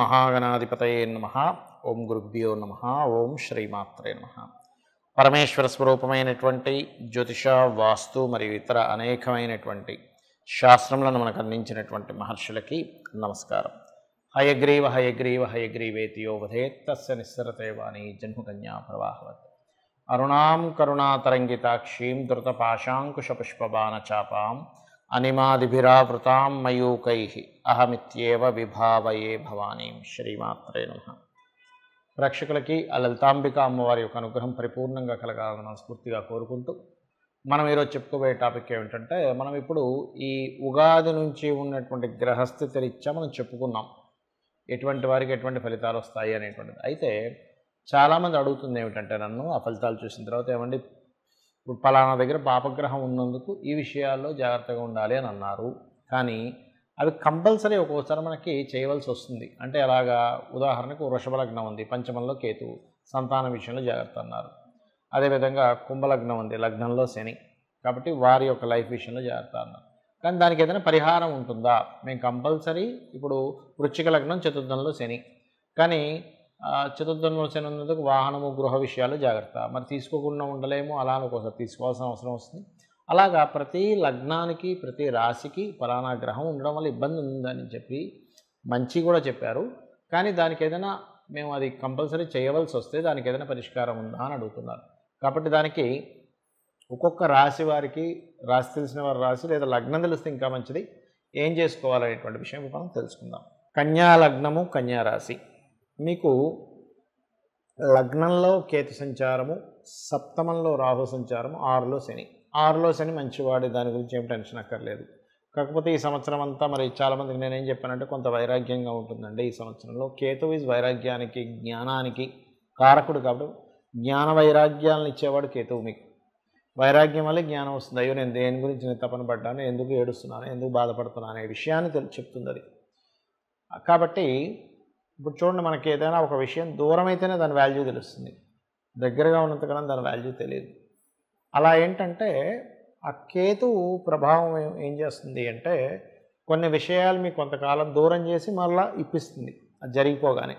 మహాగణాధిపతయే నమః. ఓం గురుభ్యో నమః. ఓం శ్రీమాత్రే నమః. పరమేశ్వర స్వరూపమైనటువంటి జ్యోతిష, వాస్తు మరియు ఇతర అనేకమైనటువంటి శాస్త్రములను మనకు అందించినటువంటి మహర్షులకి నమస్కారం. హయగ్రీవ హయగ్రీవ హయగ్రీవేతియో వధేత్ తస్య నిస్సరతే వాణి జన్మకన్యా ప్రవాహవత్. అరుణాం కరుణాతరంగితాక్షీం ధృతపాశాంకుశపుష్పబాణచాపాం అనిమాదిభిరావృతాం మయూకైః అహమిత్యేవ విభావయే భవానీం. శ్రీమాత్రే నమః. ప్రేక్షకులకి ఆ లలితాంబిక అమ్మవారి యొక్క అనుగ్రహం పరిపూర్ణంగా కలగాలని మనస్ఫూర్తిగా కోరుకుంటూ మనం ఈరోజు చెప్పుకోబోయే టాపిక్ ఏమిటంటే, మనం ఇప్పుడు ఈ ఉగాది నుంచి ఉన్నటువంటి గ్రహస్థితి రీత్యా మనం చెప్పుకున్నాం ఎటువంటి వారికి ఎటువంటి ఫలితాలు వస్తాయి అనేటువంటిది. అయితే చాలామంది అడుగుతుంది ఏమిటంటే, నన్ను ఆ ఫలితాలు చూసిన తర్వాత, ఏమండి ఇప్పుడు పలానా దగ్గర పాపగ్రహం ఉన్నందుకు ఈ విషయాల్లో జాగ్రత్తగా ఉండాలి అని అన్నారు, కానీ అవి కంపల్సరీ ఒక్కోసారి మనకి చేయవలసి వస్తుంది. అంటే అలాగా, ఉదాహరణకు వృషభ లగ్నం ఉంది, పంచమంలో కేతువు, సంతానం విషయంలో జాగ్రత్త అన్నారు. అదేవిధంగా కుంభలగ్నం ఉంది, లగ్నంలో శని, కాబట్టి వారి యొక్క లైఫ్ విషయంలో జాగ్రత్త అన్నారు. కానీ దానికి ఏదైనా పరిహారం ఉంటుందా? మేము కంపల్సరీ ఇప్పుడు వృశ్చిక లగ్నం చతుర్థంలో శని, కానీ చతుర్థంలో శని ఉన్నందుకు వాహనము గృహ విషయాలు జాగ్రత్త. మరి తీసుకోకుండా ఉండలేము, అలా ఒక్కోసారి తీసుకోవాల్సిన అవసరం వస్తుంది. అలాగా ప్రతి లగ్నానికి ప్రతి రాశికి ఫలానా గ్రహం ఉండడం వల్ల ఇబ్బంది ఉందని చెప్పి మంచి కూడా చెప్పారు. కానీ దానికి ఏదైనా మేము అది కంపల్సరీ చేయవలసి వస్తే దానికి ఏదైనా పరిష్కారం ఉందా అని అడుగుతున్నారు. కాబట్టి దానికి ఒక్కొక్క రాశి వారికి, రాశి తెలిసిన వారి రాశి లేదా లగ్నం తెలిస్తే ఇంకా మంచిది, ఏం చేసుకోవాలనేటువంటి విషయం మనం తెలుసుకుందాం. కన్యా లగ్నము, కన్యా రాశి. మీకు లగ్నంలో కేతు సంచారము, సప్తమంలో రాహు సంచారము, 6లో శని. 6లో శని మంచివాడి, దాని గురించి ఏం టెన్షన్ అక్కర్లేదు. కాకపోతే ఈ సంవత్సరం అంతా మరి చాలామందికి నేనేం చెప్పానంటే, కొంత వైరాగ్యంగా ఉంటుందండి ఈ సంవత్సరంలో. కేతు ఈజ్ వైరాగ్యానికి, జ్ఞానానికి కారకుడు. కాబట్టి జ్ఞాన వైరాగ్యాలను ఇచ్చేవాడు కేతువు. మీకు వైరాగ్యం వల్ల జ్ఞానం వస్తుంది. అయ్యో నేను దేని గురించి నేను తపన పడ్డాను, ఎందుకు ఏడుస్తున్నాను, ఎందుకు బాధపడుతున్నాను అనే విషయాన్ని చెప్తుంది అది. కాబట్టి ఇప్పుడు చూడండి, మనకి ఏదైనా ఒక విషయం దూరం అయితేనే దాని వాల్యూ తెలుస్తుంది, దగ్గరగా ఉన్నంతకాలం దాని వాల్యూ తెలియదు. అలా ఏంటంటే, ఆ కేతువు ప్రభావం ఏం చేస్తుంది అంటే, కొన్ని విషయాలు మీకు కొంతకాలం దూరం చేసి మళ్ళీ ఇప్పిస్తుంది అది జరిగిపోగానే.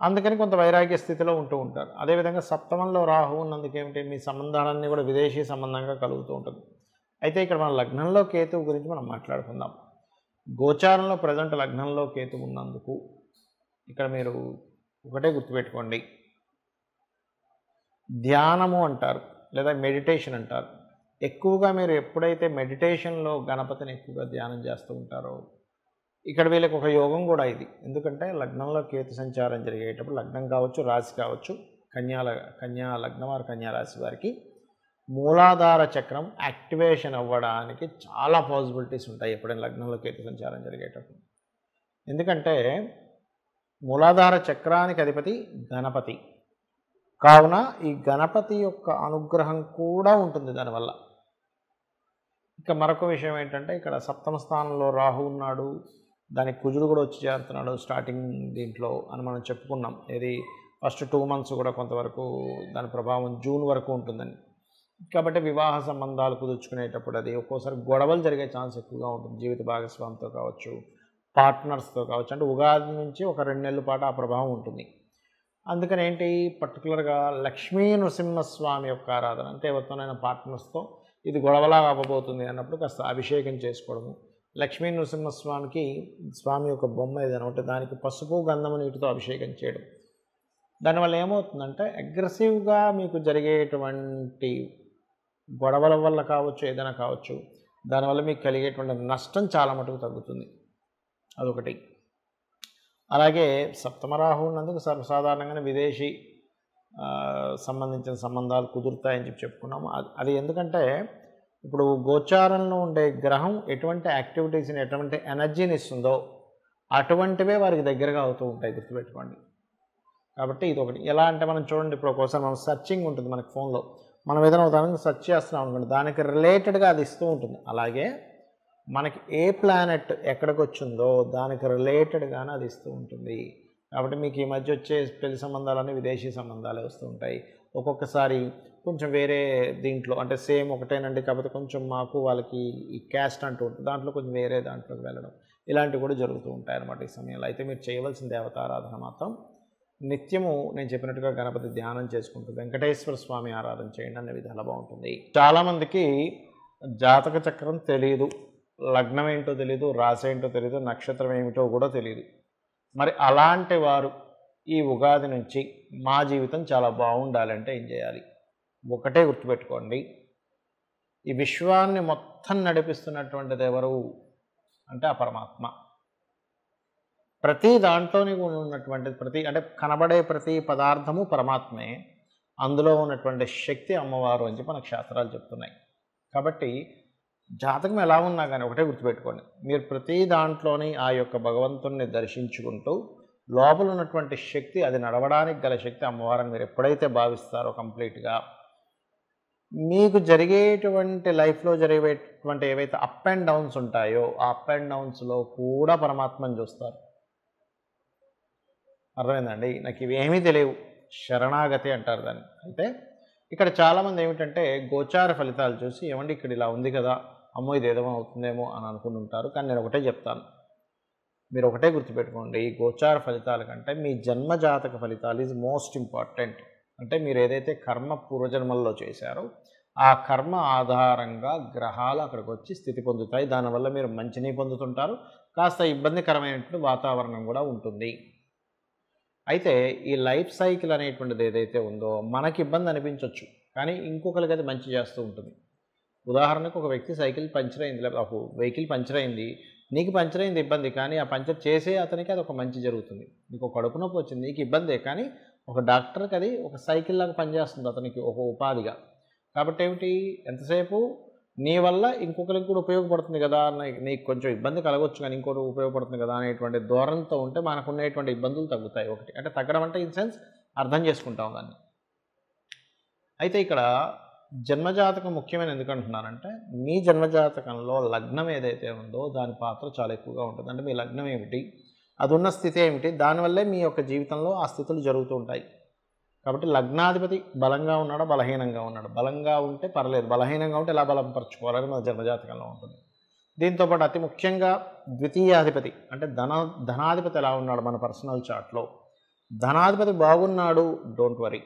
అందుకని కొంత వైరాగ్య స్థితిలో ఉంటూ ఉంటారు. అదేవిధంగా సప్తమంలో రాహు ఉన్నందుకు ఏమిటి, మీ సంబంధాలన్నీ కూడా విదేశీ సంబంధంగా కలుగుతూ ఉంటుంది. అయితే ఇక్కడ మన లగ్నంలో కేతువు గురించి మనం మాట్లాడుకుందాం. గోచారంలో ప్రజెంట్ లగ్నంలో కేతువు ఉన్నందుకు ఇక్కడ మీరు ఒకటే గుర్తుపెట్టుకోండి, ధ్యానము అంటారు లేదా మెడిటేషన్ అంటారు. ఎక్కువగా మీరు ఎప్పుడైతే మెడిటేషన్లో గణపతిని ఎక్కువగా ధ్యానం చేస్తూ ఉంటారో, ఇక్కడ వీళ్ళకి ఒక యోగం కూడా ఇది. ఎందుకంటే లగ్నంలో కేతు సంచారం జరిగేటప్పుడు, లగ్నం కావచ్చు రాశి కావచ్చు, కన్యా లగ్నం వారు కన్యా రాశి వారికి మూలాధార చక్రం యాక్టివేషన్ అవ్వడానికి చాలా పాసిబిలిటీస్ ఉంటాయి ఎప్పుడైనా లగ్నంలో కేతు సంచారం జరిగేటప్పుడు. ఎందుకంటే మూలాధార చక్రానికి అధిపతి గణపతి కావున ఈ గణపతి యొక్క అనుగ్రహం కూడా ఉంటుంది దానివల్ల. ఇక మరొక విషయం ఏంటంటే, ఇక్కడ సప్తమ స్థానంలో రాహు ఉన్నాడు, దానికి కుజుడు కూడా వచ్చి చేరుతున్నాడు స్టార్టింగ్ దీంట్లో అని మనం చెప్పుకున్నాం. ఇది ఫస్ట్ 2 months కూడా కొంతవరకు దాని ప్రభావం జూన్ వరకు ఉంటుందని. కాబట్టి వివాహ సంబంధాలు కుదుర్చుకునేటప్పుడు అది ఒక్కోసారి గొడవలు జరిగే ఛాన్స్ ఎక్కువగా ఉంటుంది, జీవిత భాగస్వామితో కావచ్చు, పార్ట్నర్స్తో కావచ్చు. అంటే ఉగాది నుంచి ఒక 2 నెలల పాటు ఆ ప్రభావం ఉంటుంది. అందుకని ఏంటి, పర్టికులర్గా లక్ష్మీ నృసింహస్వామి యొక్క ఆరాధన, అంటే ఎవరితోనైనా పార్ట్నర్స్తో ఇది గొడవలాగా అవ్వబోతుంది అన్నప్పుడు కాస్త అభిషేకం చేసుకోవడము. లక్ష్మీ నృసింహస్వామికి స్వామి యొక్క బొమ్మ ఏదైనా ఉంటే దానికి పసుపు గంధము నీటితో అభిషేకం చేయడం. దానివల్ల ఏమవుతుందంటే, అగ్రెసివ్గా మీకు జరిగేటువంటి గొడవల వల్ల కావచ్చు, ఏదైనా కావచ్చు, దానివల్ల మీకు కలిగేటువంటి నష్టం చాలా మటుకు తగ్గుతుంది. అదొకటి. అలాగే సప్తమరాహు ఉన్నందుకు సర్వసాధారణంగానే విదేశీ సంబంధించిన సంబంధాలు కుదురుతాయని చెప్పుకున్నాము. అది ఎందుకంటే, ఇప్పుడు గోచారంలో ఉండే గ్రహం ఎటువంటి యాక్టివిటీస్ని, ఎటువంటి ఎనర్జీని ఇస్తుందో అటువంటివే వారికి దగ్గరగా అవుతూ ఉంటాయి, గుర్తుపెట్టుకోండి. కాబట్టి ఇది ఒకటి. ఎలా అంటే, మనం చూడండి, ఇప్పుడు ఒక్కోసారి మనం సర్చింగ్ ఉంటుంది మనకి ఫోన్లో, మనం ఏదైనా ఉదాహరణకు సెర్చ్ చేస్తున్నాం అనుకోండి, దానికి రిలేటెడ్గా అది ఇస్తూ ఉంటుంది. అలాగే మనకి ఏ ప్లానెట్ ఎక్కడికి వచ్చిందో దానికి రిలేటెడ్గానే అది ఇస్తూ ఉంటుంది. కాబట్టి మీకు ఈ మధ్య వచ్చే పెళ్లి సంబంధాలన్నీ విదేశీ సంబంధాలే వస్తూ ఉంటాయి. ఒక్కొక్కసారి కొంచెం వేరే దీంట్లో, అంటే సేమ్ ఒకటేనండి, కాకపోతే కొంచెం మాకు వాళ్ళకి ఈ క్యాస్ట్ అంటూ ఉంటుంది, దాంట్లో కొంచెం వేరే దాంట్లోకి వెళ్ళడం, ఇలాంటివి కూడా జరుగుతూ ఉంటాయన్నమాట ఈ సమయంలో. అయితే మీరు చేయవలసిన దేవతారాధన మాత్రం నిత్యము నేను చెప్పినట్టుగా గణపతి ధ్యానం చేసుకుంటూ వెంకటేశ్వర స్వామి ఆరాధన చేయండి, అనే విధాలు బాగుంటుంది. చాలామందికి జాతక చక్రం తెలియదు, లగ్నం ఏంటో తెలియదు, రాశి ఏంటో తెలియదు, నక్షత్రం ఏమిటో కూడా తెలియదు. మరి అలాంటి వారు ఈ ఉగాది నుంచి మా జీవితం చాలా బాగుండాలంటే ఏం చేయాలి? ఒకటే గుర్తుపెట్టుకోండి, ఈ విశ్వాన్ని మొత్తం నడిపిస్తున్నటువంటిది ఎవరు అంటే ఆ పరమాత్మ. ప్రతి దాంట్లోని ఉన్నటువంటిది అంటే కనబడే ప్రతి పదార్థము పరమాత్మే, అందులో ఉన్నటువంటి శక్తి అమ్మవారు అని చెప్పి మనకు శాస్త్రాలు చెప్తున్నాయి. కాబట్టి జాతకం ఎలా ఉన్నా కానీ ఒకటే గుర్తుపెట్టుకోండి, మీరు ప్రతి దాంట్లోని ఆ యొక్క భగవంతుణ్ణి దర్శించుకుంటూ లోపల ఉన్నటువంటి శక్తి, అది నడవడానికి గల శక్తి అమ్మవారిని మీరు ఎప్పుడైతే భావిస్తారో కంప్లీట్గా, మీకు జరిగేటువంటి లైఫ్లో జరిగేటువంటి ఏవైతే అప్ అండ్ డౌన్స్ ఉంటాయో ఆ అప్ అండ్ డౌన్స్లో కూడా పరమాత్మని చూస్తారు. అర్థమైందండి? నాకు ఇవేమీ తెలియవు, శరణాగతి అంటారు దాన్ని. అయితే ఇక్కడ చాలామంది ఏమిటంటే గోచార ఫలితాలు చూసి ఏమండి ఇక్కడ ఇలా ఉంది కదా, అమ్మో ఇది ఏదో అవుతుందేమో అని అనుకుంటుంటారు. కానీ నేను ఒకటే చెప్తాను, మీరు ఒకటే గుర్తుపెట్టుకోండి, ఈ గోచార ఫలితాల కంటే మీ జన్మజాతక ఫలితాలు ఈజ్ మోస్ట్ ఇంపార్టెంట్. అంటే మీరు ఏదైతే కర్మ పూర్వజన్మల్లో చేశారో ఆ కర్మ ఆధారంగా గ్రహాలు అక్కడికి వచ్చి స్థితి పొందుతాయి. దానివల్ల మీరు మంచిని పొందుతుంటారు, కాస్త ఇబ్బందికరమైనటువంటి వాతావరణం కూడా ఉంటుంది. అయితే ఈ లైఫ్ సైకిల్ అనేటువంటిది ఏదైతే ఉందో మనకి ఇబ్బంది అనిపించవచ్చు, కానీ ఇంకొకరికి అది మంచి చేస్తూ ఉంటుంది. ఉదాహరణకు ఒక వ్యక్తి సైకిల్ పంచర్ అయింది, లేదా ఒక వెహికల్ పంచర్ అయింది, నీకు పంచర్ అయింది ఇబ్బంది, కానీ ఆ పంచర్ చేసే అతనికి అది ఒక మంచి జరుగుతుంది. నీకు ఒక కడుపు నొప్పి వచ్చింది, నీకు ఇబ్బందే, కానీ ఒక డాక్టర్కి అది ఒక సైకిల్ లాగా పనిచేస్తుంది అతనికి ఒక ఉపాధిగా. కాబట్టి ఏమిటి, ఎంతసేపు నీ వల్ల ఇంకొకరికి కూడా ఉపయోగపడుతుంది కదా, నీకు కొంచెం ఇబ్బంది కలగవచ్చు కానీ ఇంకోటి ఉపయోగపడుతుంది కదా అనేటువంటి ధోరణితో ఉంటే మనకు ఉండేటువంటి ఇబ్బందులు తగ్గుతాయి. ఒకటి అంటే తగ్గడం అంటే ఇన్ సెన్స్ అర్థం చేసుకుంటాం దాన్ని. అయితే ఇక్కడ జన్మజాతకం ముఖ్యమైన ఎందుకంటున్నానంటే, మీ జన్మజాతకంలో లగ్నం ఏదైతే ఉందో దాని పాత్ర చాలా ఎక్కువగా ఉంటుంది. అంటే మీ లగ్నం ఏమిటి, అది ఉన్న స్థితి ఏమిటి, దానివల్లే మీ యొక్క జీవితంలో ఆ స్థితులు జరుగుతూ ఉంటాయి. కాబట్టి లగ్నాధిపతి బలంగా ఉన్నాడా బలహీనంగా ఉన్నాడు, బలంగా ఉంటే పర్లేదు, బలహీనంగా ఉంటే ఎలా బలంపరచుకోవాలని మన జన్మజాతకంలో ఉంటుంది. దీంతోపాటు అతి ముఖ్యంగా ద్వితీయాధిపతి అంటే ధనాధిపతి ఎలా ఉన్నాడు మన పర్సనల్ చార్ట్లో. ధనాధిపతి బాగున్నాడు, డోంట్ వరీ.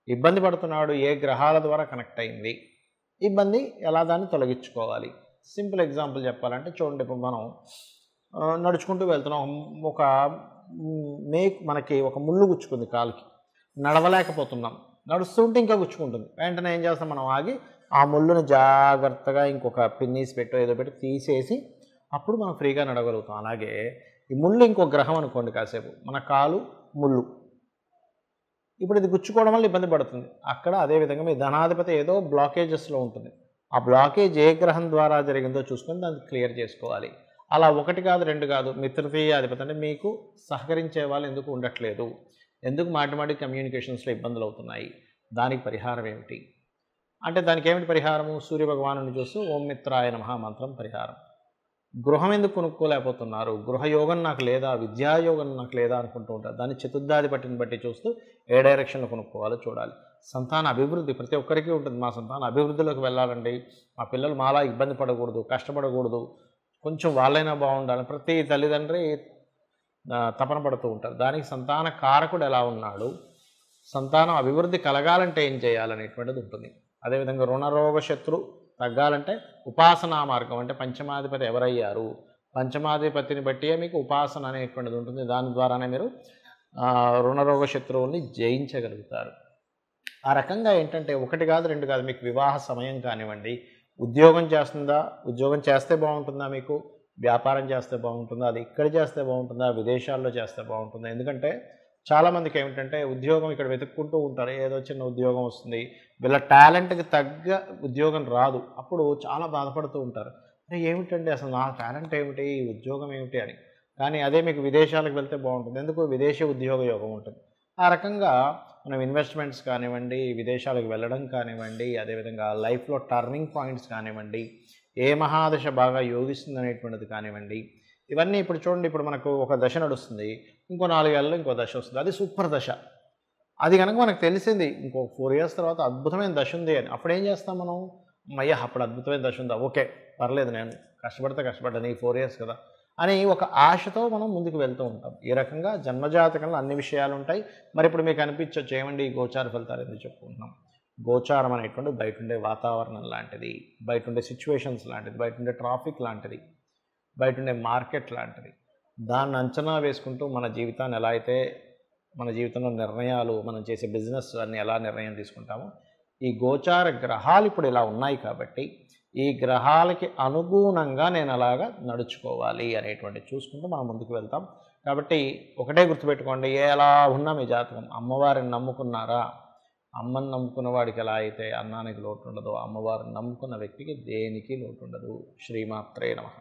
ఇబ్బంది పడుతున్నాడు, ఏ గ్రహాల ద్వారా కనెక్ట్ అయింది, ఇబ్బంది ఎలా దాన్ని తొలగించుకోవాలి. సింపుల్ ఎగ్జాంపుల్ చెప్పాలంటే చూడండి, ఇప్పుడు మనం నడుచుకుంటూ వెళ్తున్నాం, మనకి ఒక ముళ్ళు గుచ్చుకుంది కాలుకి, నడవలేకపోతున్నాం, నడుస్తుంటే ఇంకా గుచ్చుకుంటుంది. వెంటనే ఏం చేస్తాం, మనం ఆగి ఆ ముళ్ళుని జాగ్రత్తగా ఇంకొక పిన్నీస్ పెట్టో ఏదో పెట్టి తీసేసి అప్పుడు మనం ఫ్రీగా నడవగలుగుతాం. అలాగే ఈ ముళ్ళు ఇంకో గ్రహం అనుకోండి, కాసేపు మన కాలు ముళ్ళు, ఇప్పుడు ఇది గుచ్చుకోవడం వల్ల ఇబ్బంది పడుతుంది. అక్కడ అదేవిధంగా మీ ధనాధిపతి ఏదో బ్లాకేజెస్లో ఉంటుంది, ఆ బ్లాకేజ్ ఏ గ్రహం ద్వారా జరిగిందో చూసుకొని దాన్ని క్లియర్ చేసుకోవాలి. అలా ఒకటి కాదు రెండు కాదు, మీ తృతీయాధిపతి అంటే మీకు సహకరించే వాళ్ళు ఎందుకు ఉండట్లేదు, ఎందుకు మాటి కమ్యూనికేషన్స్లో ఇబ్బందులు అవుతున్నాయి, దానికి పరిహారం ఏమిటి అంటే దానికి ఏమిటి పరిహారము, సూర్యభగవాను చూస్తూ ఓం మిత్రాయ నమః మంత్రం పరిహారం. గృహం ఎందుకు కొనుక్కోలేకపోతున్నారు, గృహయోగం నాకు లేదా, విద్యాయోగం నాకు లేదా అనుకుంటూ ఉంటారు. దాన్ని చతుర్థాధిపతిని బట్టి చూస్తూ ఏ డైరెక్షన్లో కొనుక్కోవాలో చూడాలి. సంతాన అభివృద్ధి ప్రతి ఒక్కరికి ఉంటుంది, మా సంతాన అభివృద్ధిలోకి వెళ్ళాలండి, మా పిల్లలు మాలా ఇబ్బంది పడకూడదు, కష్టపడకూడదు, కొంచెం వాళ్ళైనా బాగుండాలి, ప్రతి తల్లిదండ్రి తపన పడుతూ ఉంటారు. దానికి సంతాన కారకుడు ఎలా ఉన్నాడు, సంతానం అభివృద్ధి కలగాలంటే ఏం చేయాలనేటువంటిది ఉంటుంది. అదేవిధంగా రుణరోగ శత్రు తగ్గాలంటే ఉపాసనా మార్గం, అంటే పంచమాధిపతి ఎవరయ్యారు, పంచమాధిపతిని బట్టియే మీకు ఉపాసన అనేటువంటిది ఉంటుంది. దాని ద్వారానే మీరు రుణరోగ శత్రువుల్ని జయించగలుగుతారు. ఆ రకంగా ఏంటంటే ఒకటి కాదు రెండు కాదు, మీకు వివాహ సమయం కానివ్వండి, ఉద్యోగం చేస్తుందా, ఉద్యోగం చేస్తే బాగుంటుందా, మీకు వ్యాపారం చేస్తే బాగుంటుందా, అది ఇక్కడ చేస్తే బాగుంటుందా, విదేశాల్లో చేస్తే బాగుంటుందా. ఎందుకంటే చాలామందికి ఏమిటంటే ఉద్యోగం ఇక్కడ వెతుక్కుంటూ ఉంటారు, ఏదో చిన్న ఉద్యోగం వస్తుంది, వీళ్ళ టాలెంట్కి తగ్గ ఉద్యోగం రాదు, అప్పుడు చాలా బాధపడుతూ ఉంటారు, అంటే ఏమిటండి అసలు నా టాలెంట్ ఏమిటి, ఉద్యోగం ఏమిటి అని. కానీ అదే మీకు విదేశాలకు వెళ్తే బాగుంటుంది, ఎందుకు విదేశీ ఉద్యోగ యోగం ఉంటుంది. ఆ రకంగా మనం ఇన్వెస్ట్మెంట్స్ కానివ్వండి, విదేశాలకు వెళ్ళడం కానివ్వండి, అదేవిధంగా లైఫ్లో టర్నింగ్ పాయింట్స్ కానివ్వండి, ఏ మహాదశ బాగా యోగిస్తుంది అనేటువంటిది కానివ్వండి, ఇవన్నీ ఇప్పుడు చూడండి, ఇప్పుడు మనకు ఒక దశ నడుస్తుంది, ఇంకో 4 ఏళ్ళలో ఇంకో దశ వస్తుంది, అది సూపర్ దశ. అది కనుక మనకు తెలిసింది ఇంకో 4 ఇయర్స్ తర్వాత అద్భుతమైన దశ ఉంది అని, అప్పుడు ఏం చేస్తాం మనం, అయ్యా అప్పుడు అద్భుతమైన దశ ఉందా, ఓకే పర్లేదు, నేను కష్టపడతాను ఈ 4 ఇయర్స్ కదా, అని ఒక ఆశతో మనం ముందుకు వెళ్తూ ఉంటాం. ఈ రకంగా జన్మజాతకంలో అన్ని విషయాలు ఉంటాయి. మరి ఇప్పుడు మీకు అనిపించొచ్చు, ఏమండి ఈ గోచార ఫలితాలు ఎందుకు చెప్పుకుంటున్నాం? గోచారం అనేటువంటిది బయట ఉండే వాతావరణం లాంటిది, బయట ఉండే సిచ్యువేషన్స్ లాంటిది, బయట ఉండే ట్రాఫిక్ లాంటిది, బయట ఉండే మార్కెట్ లాంటిది. దాన్ని అంచనా వేసుకుంటూ మన జీవితాన్ని ఎలా అయితే, మన జీవితంలో నిర్ణయాలు, మనం చేసే బిజినెస్ అన్ని ఎలా నిర్ణయం తీసుకుంటామో, ఈ గోచార గ్రహాలు ఇప్పుడు ఇలా ఉన్నాయి కాబట్టి ఈ గ్రహాలకి అనుగుణంగా నేను అలాగా నడుచుకోవాలి అనేటువంటిది చూసుకుంటూ మనం ముందుకు వెళ్తాం. కాబట్టి ఒకటే గుర్తుపెట్టుకోండి, ఎలా ఉన్నా మీ జాతకం అమ్మవారిని నమ్ముకున్నారా, అమ్మని నమ్ముకున్న వాడికి ఎలా అయితే అన్నానికి లోటు ఉండదో, అమ్మవారిని నమ్ముకున్న వ్యక్తికి దేనికి లోటు ఉండదు. శ్రీమాత్రే నమః.